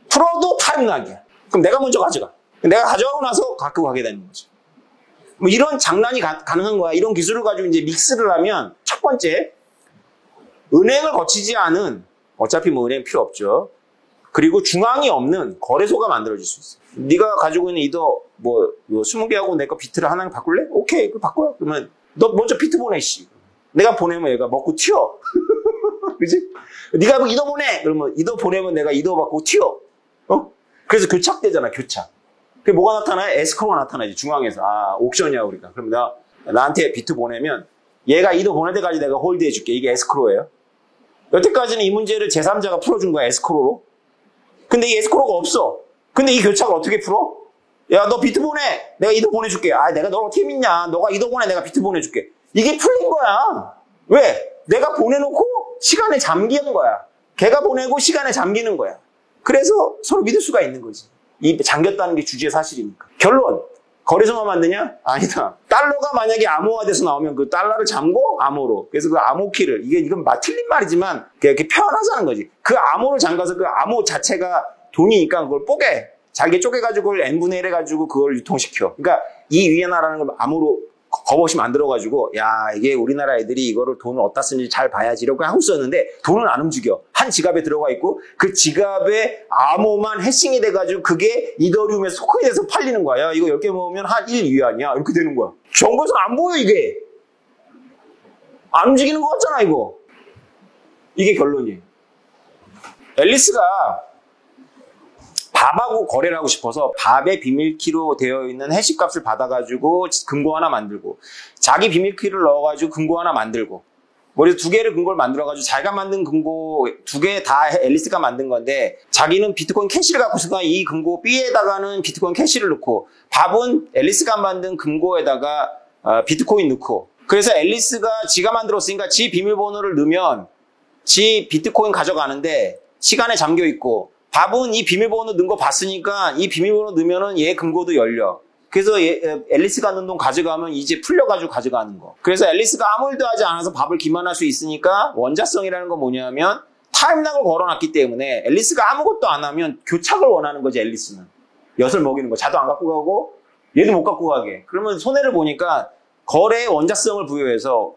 풀어도 타임락이야. 그럼 내가 먼저 가져가. 내가 가져가고 나서 갖고 가게 되는 거죠. 뭐 이런 장난이 가능한 거야. 이런 기술을 가지고 이제 믹스를 하면 첫 번째, 은행을 거치지 않은, 어차피 뭐 은행 필요 없죠. 그리고 중앙이 없는 거래소가 만들어질 수 있어. 네가 가지고 있는 이더 뭐 20개하고 내 거 비트를 하나 바꿀래? 오케이, 그거 바꿔요. 그러면 너 먼저 비트 보내, 씨. 내가 보내면 얘가 먹고 튀어. 그지? 네가 뭐 이더 보내! 그러면 이더 보내면 내가 이더 받고 튀어. 그래서 교착되잖아, 교착. 그게 뭐가 나타나요? 에스크로가 나타나지, 중앙에서. 아, 옥션이야, 우리가. 그럼 나한테 비트 보내면 얘가 이더 보낼 때까지 내가 홀드 해줄게. 이게 에스크로예요. 여태까지는 이 문제를 제3자가 풀어준 거야, 에스크로로. 근데 이 에스크로가 없어. 근데 이 교착을 어떻게 풀어? 야, 너 비트 보내! 내가 이더 보내줄게. 아, 내가 너를 어떻게 믿냐? 너가 이더 보내, 내가 비트 보내줄게. 이게 풀린 거야. 왜? 내가 보내놓고 시간에 잠기는 거야. 걔가 보내고 시간에 잠기는 거야. 그래서 서로 믿을 수가 있는 거지. 이 잠겼다는 게 주제 사실이니까. 결론. 거래소만 만드냐? 아니다. 달러가 만약에 암호화돼서 나오면 그 달러를 잠고 암호로. 그래서 그 암호키를, 이건 틀린 말이지만 이렇게 표현하자는 거지. 그 암호를 잠가서 그 암호 자체가 돈이니까 그걸 뽀개. 잘게 쪼개가지고 그걸 n분의 1 해가지고 그걸 유통시켜. 그러니까 이 위안화라는 걸 암호로 겁없이 만들어가지고, 야, 이게 우리나라 애들이 이거를 돈을 어디다 쓰는지 잘 봐야지 이러고 하고 있었는데 돈은 안 움직여. 한 지갑에 들어가 있고 그 지갑에 암호만 해싱이 돼가지고 그게 이더리움에 소크이 돼서 팔리는 거야. 야, 이거 10개 모으면 한 1위안이야. 이렇게 되는 거야. 정부에서는 안 보여, 이게. 안 움직이는 거 같잖아, 이거. 이게 결론이에요. 앨리스가 밥하고 거래를 하고 싶어서 밥의 비밀키로 되어 있는 해시값을 받아가지고 금고 하나 만들고, 자기 비밀키를 넣어가지고 금고 하나 만들고, 그래서 2개를 금고를 만들어가지고 자기가 만든 금고 2개 다 앨리스가 만든 건데, 자기는 비트코인 캐시를 갖고 있으니까 이 금고 B에다가는 비트코인 캐시를 넣고, 밥은 앨리스가 만든 금고에다가 비트코인 넣고, 그래서 앨리스가 지가 만들었으니까 지 비밀번호를 넣으면 지 비트코인 가져가는데 시간에 잠겨 있고, 밥은 이 비밀번호 넣은 거 봤으니까 이 비밀번호 넣으면은 얘 금고도 열려. 그래서 앨리스가 넣은 돈 가져가면 이제 풀려가지고 가져가는 거. 그래서 앨리스가 아무 일도 하지 않아서 밥을 기만할 수 있으니까, 원자성이라는 건 뭐냐면 타임락을 걸어놨기 때문에 앨리스가 아무것도 안 하면 교착을 원하는 거지, 앨리스는. 엿을 먹이는 거. 자도 안 갖고 가고 얘도 못 갖고 가게. 그러면 손해를 보니까 거래에 원자성을 부여해서,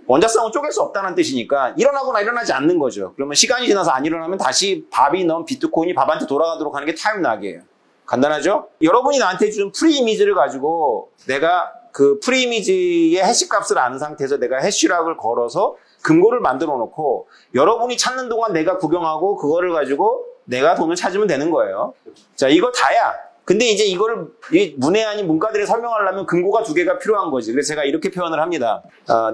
원자성은 쪼갤 수 없다는 뜻이니까 일어나거나 일어나지 않는 거죠. 그러면 시간이 지나서 안 일어나면 다시 밥이 넣은 비트코인이 밥한테 돌아가도록 하는 게 타임락이에요. 간단하죠? 여러분이 나한테 준 프리이미지를 가지고 내가 그 프리이미지의 해시값을 아는 상태에서 내가 해시락을 걸어서 금고를 만들어 놓고, 여러분이 찾는 동안 내가 구경하고 그거를 가지고 내가 돈을 찾으면 되는 거예요. 자, 이거 다야. 근데 이제 이거를 문외 아닌 문과들이 설명하려면 금고가 2개가 필요한 거지. 그래서 제가 이렇게 표현을 합니다.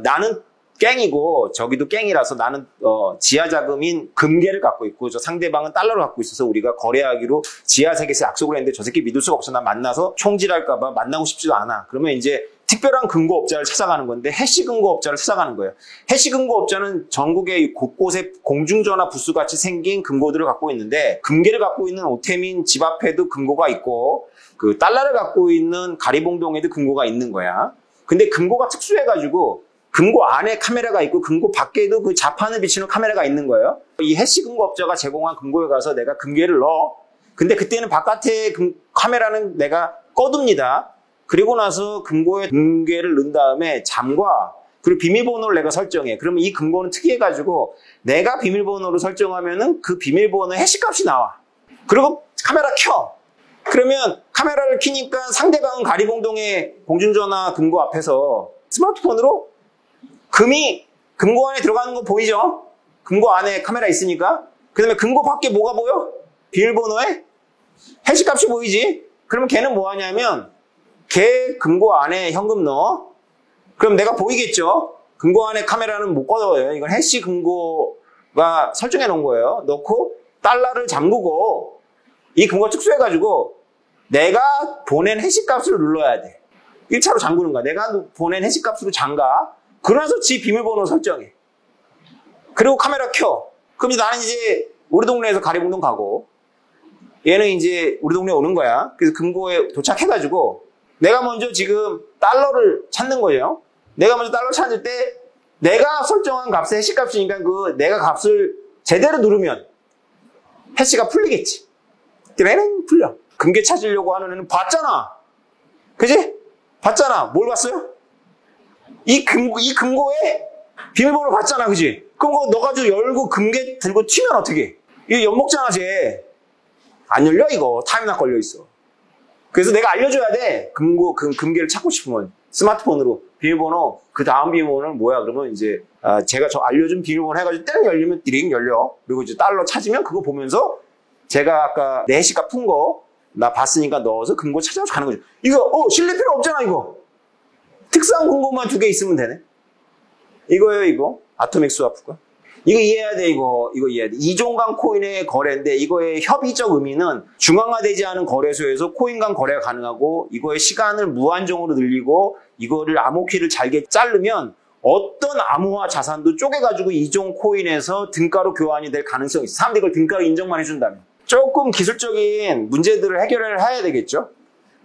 나는 깽이고 저기도 깽이라서 나는 지하 자금인 금괴를 갖고 있고 저 상대방은 달러를 갖고 있어서 우리가 거래하기로 지하 세계에서 약속을 했는데 저 새끼 믿을 수가 없어. 난 만나서 총질할까 봐 만나고 싶지도 않아. 그러면 이제 특별한 금고업자를 찾아가는 건데, 해시 금고업자를 찾아가는 거예요. 해시 금고업자는 전국의 곳곳에 공중전화 부스같이 생긴 금고들을 갖고 있는데, 금괴를 갖고 있는 오태민 집 앞에도 금고가 있고 그 달러를 갖고 있는 가리봉동에도 금고가 있는 거야. 근데 금고가 특수해가지고 금고 안에 카메라가 있고 금고 밖에도 그 자판을 비치는 카메라가 있는 거예요. 이 해시 금고업자가 제공한 금고에 가서 내가 금괴를 넣어. 근데 그때는 바깥에 카메라는 내가 꺼둡니다. 그리고 나서 금고에 금괴를 넣은 다음에 잠궈. 그리고 비밀번호를 내가 설정해. 그러면 이 금고는 특이해가지고 내가 비밀번호를 설정하면은 그 비밀번호의 해시값이 나와. 그리고 카메라 켜. 그러면 카메라를 켜니까 상대방은 가리봉동의 공중전화 금고 앞에서 스마트폰으로 금이 금고 안에 들어가는 거 보이죠? 금고 안에 카메라 있으니까. 그 다음에 금고 밖에 뭐가 보여? 비밀번호에 해시값이 보이지? 그러면 걔는 뭐 하냐면 걔 금고 안에 현금 넣어. 그럼 내가 보이겠죠? 금고 안에 카메라는 못 걷어요. 이건 해시 금고가 설정해 놓은 거예요. 넣고 달러를 잠그고 이 금고 특수해가지고 내가 보낸 해시값을 눌러야 돼. 1차로 잠그는 거야. 내가 보낸 해시값으로 잠가. 그러면서 지 비밀번호 설정해. 그리고 카메라 켜. 그럼 나는 이제 우리 동네에서 가리봉동 가고 얘는 이제 우리 동네에 오는 거야. 그래서 금고에 도착해가지고 내가 먼저 지금 달러를 찾는 거예요. 내가 먼저 달러 찾을 때 내가 설정한 값의 해시값이니까 그 내가 값을 제대로 누르면 해시가 풀리겠지. 얘는 풀려. 금괴 찾으려고 하는 애는 봤잖아. 그지? 봤잖아. 뭘 봤어요? 이 금고에 비밀번호 봤잖아. 그지? 그럼 그거 넣어가지고 열고 금괴 들고 튀면 어떡해? 이거 엿먹잖아, 쟤. 안 열려, 이거. 타임락 걸려있어. 그래서 내가 알려줘야 돼. 금괴를 찾고 싶으면. 스마트폰으로. 비밀번호, 그 다음 비밀번호는 뭐야? 그러면 이제, 제가 저 알려준 비밀번호 해가지고 땡 열리면 띠링 열려. 그리고 이제 달러 찾으면 그거 보면서 제가 아까 내 해시값 푼 거, 나 봤으니까 넣어서 금고 찾아서 가는 거죠. 이거, 실릴 필요 없잖아, 이거. 특수한 금고만 2개 있으면 되네. 이거예요, 이거. 아토믹 스와프가. 이거 이해해야 돼, 이거 이해해야 돼. 이종간 코인의 거래인데 이거의 협의적 의미는 중앙화되지 않은 거래소에서 코인 간 거래가 가능하고 이거의 시간을 무한정으로 늘리고 이거를 암호키를 잘게 자르면 어떤 암호화 자산도 쪼개가지고 이종 코인에서 등가로 교환이 될 가능성이 있어. 사람들이 이걸 등가로 인정만 해준다면. 조금 기술적인 문제들을 해결을 해야 되겠죠.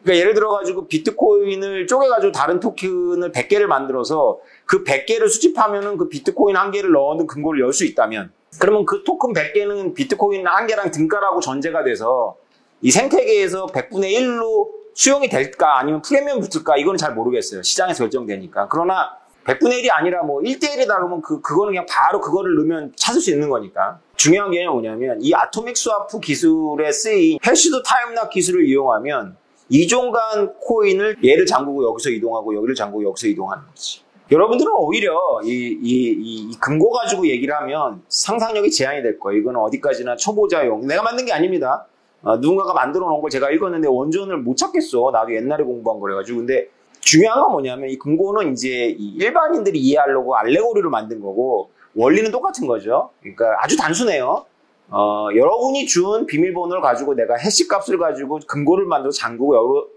그러니까 예를 들어가지고 비트코인을 쪼개가지고 다른 토큰을 100개를 만들어서 그 100개를 수집하면은 그 비트코인 1개를 넣어둔 금고를 열 수 있다면 그러면 그 토큰 100개는 비트코인 1개랑 등가라고 전제가 돼서 이 생태계에서 100분의 1로 수용이 될까 아니면 프리미엄 붙을까 이건 잘 모르겠어요. 시장에서 결정되니까. 그러나 100분의 1이 아니라 뭐 1대1이다 그러면 그거는 그냥 바로 그거를 넣으면 찾을 수 있는 거니까. 중요한 게 뭐냐면 이 아토믹 스와프 기술에 쓰인 해시드 타임락 기술을 이용하면 이종간 코인을 얘를 잠그고 여기서 이동하고 여기를 잠그고 여기서 이동하는 거지. 여러분들은 오히려 이 금고 가지고 얘기를 하면 상상력이 제한이 될 거예요. 이건 어디까지나 초보자용. 내가 만든 게 아닙니다. 누군가가 만들어 놓은 걸 제가 읽었는데 원전을 못 찾겠어. 나도 옛날에 공부한 거래가지고. 근데 중요한 건 뭐냐면 이 금고는 이제 이 일반인들이 이해하려고 알레고리로 만든 거고 원리는 똑같은 거죠. 그러니까 아주 단순해요. 여러분이 준 비밀번호를 가지고 내가 해시값을 가지고 금고를 만들어서 잠그고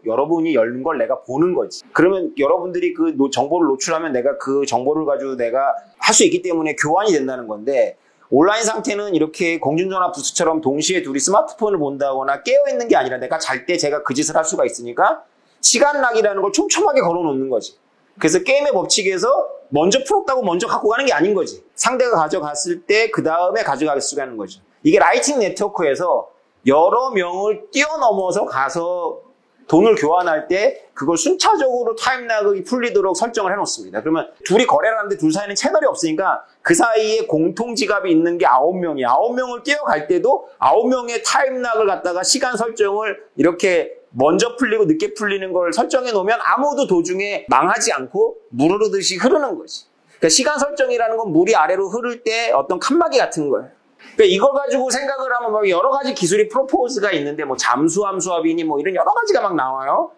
여러분이 열는 걸 내가 보는 거지. 그러면 여러분들이 그 정보를 노출하면 내가 그 정보를 가지고 내가 할 수 있기 때문에 교환이 된다는 건데 온라인 상태는 이렇게 공중전화 부스처럼 동시에 둘이 스마트폰을 본다거나 깨어있는 게 아니라 내가 잘 때 제가 그 짓을 할 수가 있으니까 시간락이라는 걸 촘촘하게 걸어놓는 거지. 그래서 게임의 법칙에서 먼저 풀었다고 먼저 갖고 가는 게 아닌 거지. 상대가 가져갔을 때 그 다음에 가져갈 수가 있는 거죠. 이게 라이팅 네트워크에서 여러 명을 뛰어넘어서 가서 돈을 교환할 때 그걸 순차적으로 타임락이 풀리도록 설정을 해놓습니다. 그러면 둘이 거래를 하는데 둘 사이에는 채널이 없으니까 그 사이에 공통 지갑이 있는 게 9명이야. 9명을 뛰어갈 때도 9명의 타임락을 갖다가 시간 설정을 이렇게 먼저 풀리고 늦게 풀리는 걸 설정해 놓으면 아무도 도중에 망하지 않고 물 흐르듯이 흐르는 거지. 그러니까 시간 설정이라는 건 물이 아래로 흐를 때 어떤 칸막이 같은 거예요. 그러니까 이걸 가지고 생각을 하면 막 여러 가지 기술이 프로포즈가 있는데 뭐 잠수함 수압이니 뭐 이런 여러 가지가 막 나와요.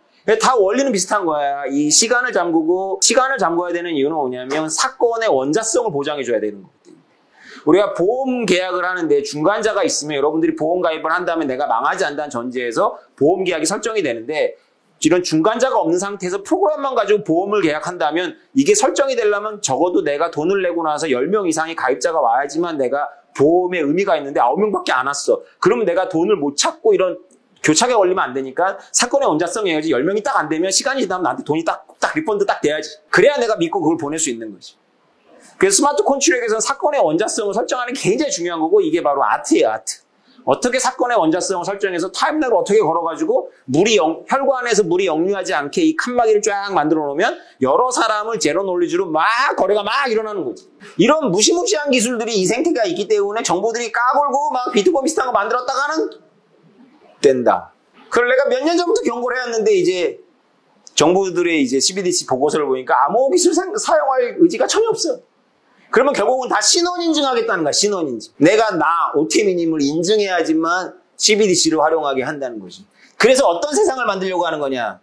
다 원리는 비슷한 거야. 이 시간을 잠궈야 되는 이유는 뭐냐면 사건의 원자성을 보장해 줘야 되는 거거든요. 우리가 보험 계약을 하는데 중간자가 있으면 여러분들이 보험 가입을 한다면 내가 망하지 않는다는 전제에서 보험 계약이 설정이 되는데 이런 중간자가 없는 상태에서 프로그램만 가지고 보험을 계약한다면 이게 설정이 되려면 적어도 내가 돈을 내고 나서 10명 이상의 가입자가 와야지만 내가 보험에 의미가 있는데 9명밖에 안 왔어. 그러면 내가 돈을 못 찾고 이런 교착에 걸리면 안 되니까 사건의 원자성이 해야지 10명이 딱 안 되면 시간이 지나면 나한테 돈이 딱 리펀드 딱 돼야지. 그래야 내가 믿고 그걸 보낼 수 있는 거지. 그래서 스마트 컨트롤에서는 사건의 원자성을 설정하는 게 굉장히 중요한 거고 이게 바로 아트예요, 아트. 어떻게 사건의 원자성을 설정해서 타임락을 어떻게 걸어가지고 혈관에서 물이 역류하지 않게 이 칸막이를 쫙 만들어 놓으면 여러 사람을 제로 논리주로 막 거래가 막 일어나는 거지. 이런 무시무시한 기술들이 이 생태가 있기 때문에 정보들이 까불고 막 비트코인 비슷한 거 만들었다가는 된다. 그걸 내가 몇 년 전부터 경고를 해왔는데 이제 정부들의 이제 CBDC 보고서를 보니까 암호 기술 사용할 의지가 전혀 없어요. 그러면 결국은 다 신원인증하겠다는 거야, 신원인증. 내가 OTM이님을 인증해야지만 CBDC를 활용하게 한다는 거지. 그래서 어떤 세상을 만들려고 하는 거냐?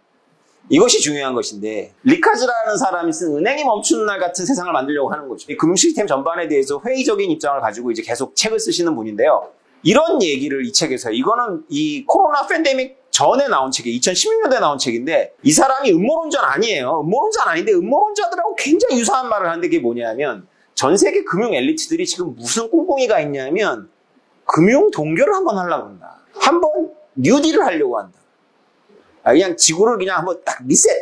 이것이 중요한 것인데 리카즈라는 사람이 쓴 은행이 멈추는 날 같은 세상을 만들려고 하는 거죠. 이 금융 시스템 전반에 대해서 회의적인 입장을 가지고 이제 계속 책을 쓰시는 분인데요. 이런 얘기를 이 책에서 이거는 이 코로나 팬데믹 전에 나온 책이 2016년도에 나온 책인데 이 사람이 음모론자는 아니에요. 음모론자는 아닌데 음모론자들하고 굉장히 유사한 말을 하는데 그게 뭐냐면 전 세계 금융 엘리트들이 지금 무슨 꿍꿍이가 있냐면 금융 동결을 한번 하려고 한다. 한번 뉴딜을 하려고 한다. 그냥 지구를 그냥 한번 딱 리셋.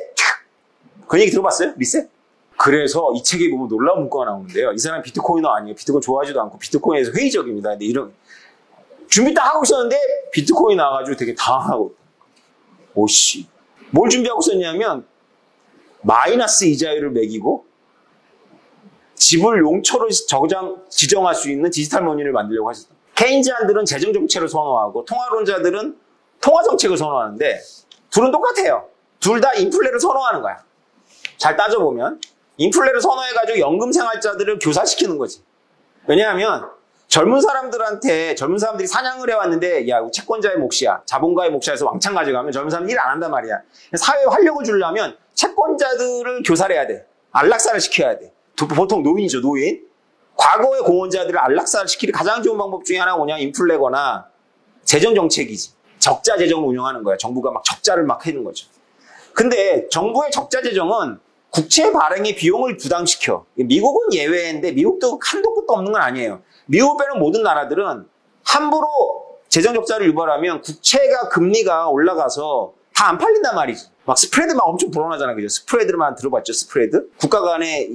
그 얘기 들어봤어요? 리셋? 그래서 이 책에 보면 놀라운 문구가 나오는데요. 이 사람은 비트코이너 아니에요. 비트코인 좋아하지도 않고 비트코인에서 회의적입니다. 근데 이런 준비 딱 하고 있었는데 비트코인 나와가지고 되게 당황하고 오씨 뭘 준비하고 있었냐면 마이너스 이자율을 매기고 집을 용처로 지정할 수 있는 디지털 머니를 만들려고 하셨다. 케인즈안들은 재정정책을 선호하고 통화론자들은 통화정책을 선호하는데 둘은 똑같아요. 둘 다 인플레를 선호하는 거야. 잘 따져보면 인플레를 선호해가지고 연금생활자들을 교사시키는 거지. 왜냐하면 젊은 사람들이 사냥을 해왔는데 야 채권자의 몫이야. 자본가의 몫이야 해서 왕창 가져가면 젊은 사람들이 일 안 한단 말이야. 사회에 활력을 주려면 채권자들을 교사를 해야 돼. 안락사를 시켜야 돼. 보통 노인이죠. 노인. 과거의 공헌자들을 안락사를 시키는 가장 좋은 방법 중에 하나가 뭐냐. 인플레거나 재정정책이지. 적자 재정을 운영하는 거야. 정부가 막 적자를 막 해는 거죠. 근데 정부의 적자 재정은 국채 발행의 비용을 부담시켜. 미국은 예외인데 미국도 한도 끝도 없는 건 아니에요. 미국 빼는 모든 나라들은 함부로 재정 적자를 유발하면 국채가 금리가 올라가서 다 안 팔린단 말이지. 막 스프레드 막 엄청 불어나잖아. 그죠? 스프레드만 들어봤죠? 스프레드? 국가 간의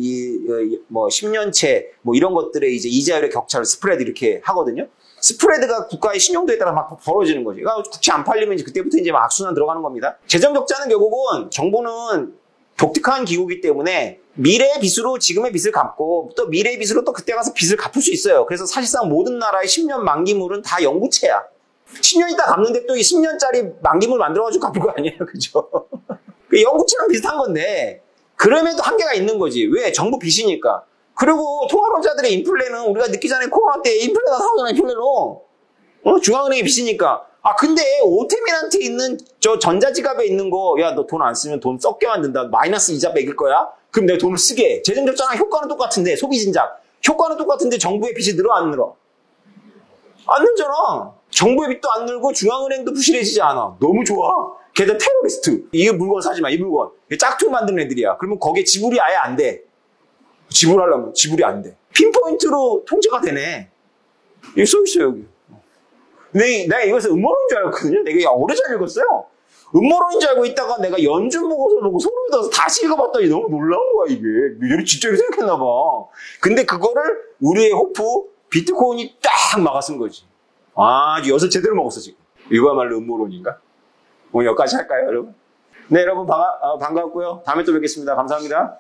뭐 10년채 뭐 이런 것들의 이제 이자율의 격차를 스프레드 이렇게 하거든요. 스프레드가 국가의 신용도에 따라 막 벌어지는 거지. 그러니까 국채 안 팔리면 이제 그때부터 이제 막 악순환 들어가는 겁니다. 재정 적자는 결국은 정부는 독특한 기구이기 때문에 미래의 빚으로 지금의 빚을 갚고 또 미래의 빚으로 또 그때 가서 빚을 갚을 수 있어요. 그래서 사실상 모든 나라의 10년 만기물은 다 영구채야. 10년 있다 갚는데 또 이 10년짜리 만기물 만들어가지고 갚을 거 아니에요. 그죠? 영구채랑 비슷한 건데 그럼에도 한계가 있는 거지. 왜? 정부 빚이니까. 그리고 통화론자들의 인플레는 우리가 늦기 전에 코로나 때 인플레가 나오잖아요. 인플레로. 중앙은행의 빚이니까. 아 근데 오태민한테 있는 저 전자지갑에 있는 거 야 너 돈 안 쓰면 돈 썩게 만든다. 마이너스 이자 매길 거야? 그럼 내가 돈을 쓰게 해. 재정적자랑 효과는 똑같은데 소비 진작. 효과는 똑같은데 정부의 빚이 늘어 안 늘어? 안 늘잖아. 정부의 빚도 안 늘고 중앙은행도 부실해지지 않아. 너무 좋아. 게다가 테러리스트. 이 물건 사지 마. 이 물건. 짝퉁 만드는 애들이야. 그러면 거기에 지불이 아예 안 돼. 지불하려면 지불이 안 돼. 핀포인트로 통제가 되네. 여기 써있어 여기. 근데 내가 이것을 음모론인 줄 알았거든요. 내가 오래 잘 읽었어요. 음모론인 줄 알고 있다가 내가 연준 보고서 보고 소름 돋아서 다시 읽어봤더니 너무 놀라운 거야 이게. 얘를 진짜 이렇게 생각했나 봐. 근데 그거를 우리의 호프 비트코인이 딱 막아쓴 거지. 아 엿을 제대로 먹었어 지금. 이거야말로 음모론인가? 오늘 여기까지 할까요 여러분? 네 여러분 반갑고요. 다음에 또 뵙겠습니다. 감사합니다.